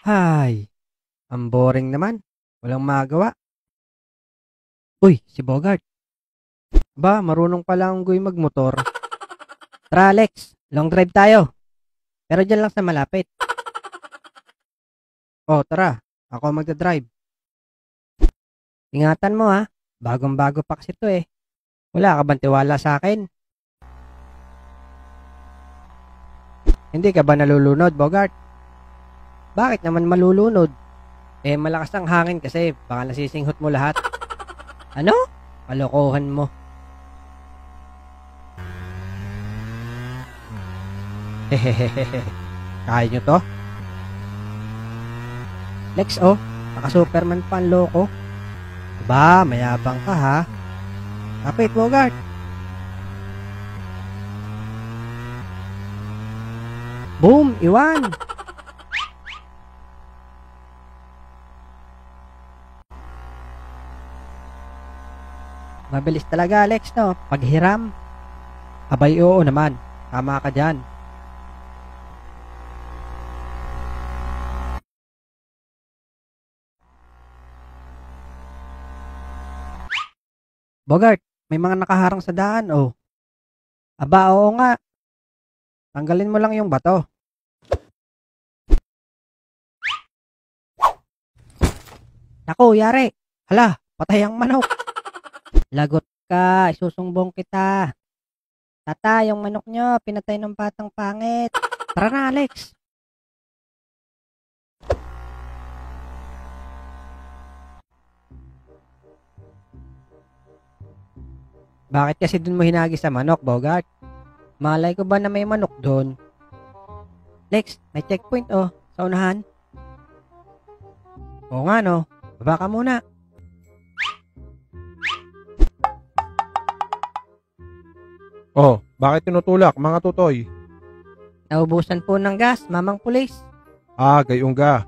Hay, ang boring naman. Walang magawa. Uy, si Bogart. Ba, marunong pala ang guy magmotor. Tara, Alex. Long drive tayo. Pero dyan lang sa malapit. Oh, tara. Ako ang magdadrive. Ingatan mo ha. Bagong-bago pa kasi to eh. Wala ka bang tiwala sa akin? Hindi ka ba nalulunod, Bogart? Bakit naman malulunod? Eh, malakas ang hangin kasi baka nasisinghot mo lahat. Ano? Kalokohan mo. Hehehehe. Kaya nyo to? Lex, oh. Naka-Superman pa ang loko. Aba, mayabang ka ha. Kapit, Bogart. Boom! Iwan! Mabilis talaga, Alex, no? Paghiram. Abay, oo naman. Tama ka dyan. Bogart, may mga nakaharang sa daan, oh. Aba, oo nga. Tanggalin mo lang yung bato. Naku, yari. Hala, patay ang manok. Lagot ka, isusumbong kita. Tata, yung manok nyo, pinatay ng batang pangit. Tara na, Alex. Bakit kasi dun mo hinagi sa manok, Bogart? Malay ko ba na may manok doon? Lex, may checkpoint oh, sa unahan. Oo nga no, baba ka muna. Oh, bakit tinutulak mga tutoy? Naubusan po ng gas, mamang pulis. Ah, gayong ga.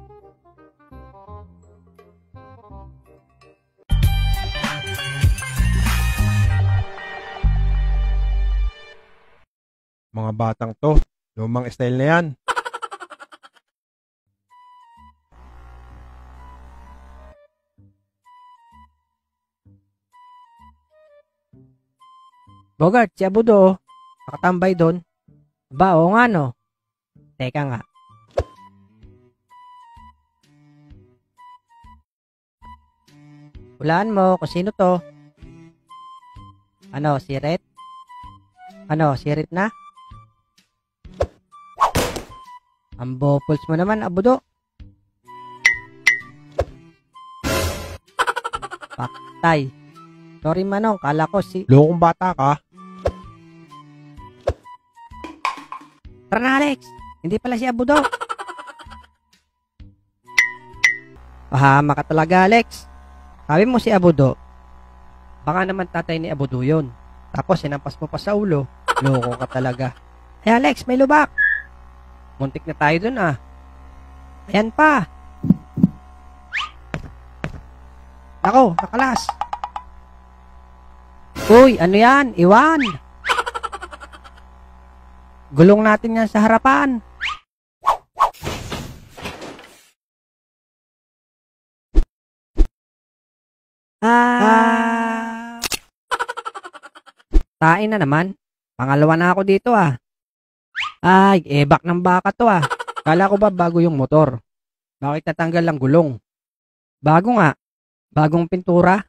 Mga batang to, lumang style na yan. Bogart, si Abudo oh, nakatambay doon. Ba, oo nga no. Teka nga. Hulaan mo kung sino to. Ano, si Ret? Ano, si Ret na? Ang bopuls mo naman, Abudo. Paktay. Sorry manong, kala ko si... Lokong bata ka. Tara na, Alex. Hindi pala si Abudo. Pahama ka talaga, Alex. Sabi mo si Abudo. Baka naman tatay ni Abudo yun. Tapos sinampas mo pa sa ulo. Loko ka talaga. Hey, Alex, may lubak. Muntik na tayo dun ah. Ayan pa. Ako, nakalas. Uy, ano yan? Iwan. Gulong natin yan sa harapan. Tain na naman. Pangalawa na ako dito ah. Ay, ebak ng baka to ah. Kala ko ba bago yung motor? Bakit natanggal ang gulong? Bago nga. Bagong pintura.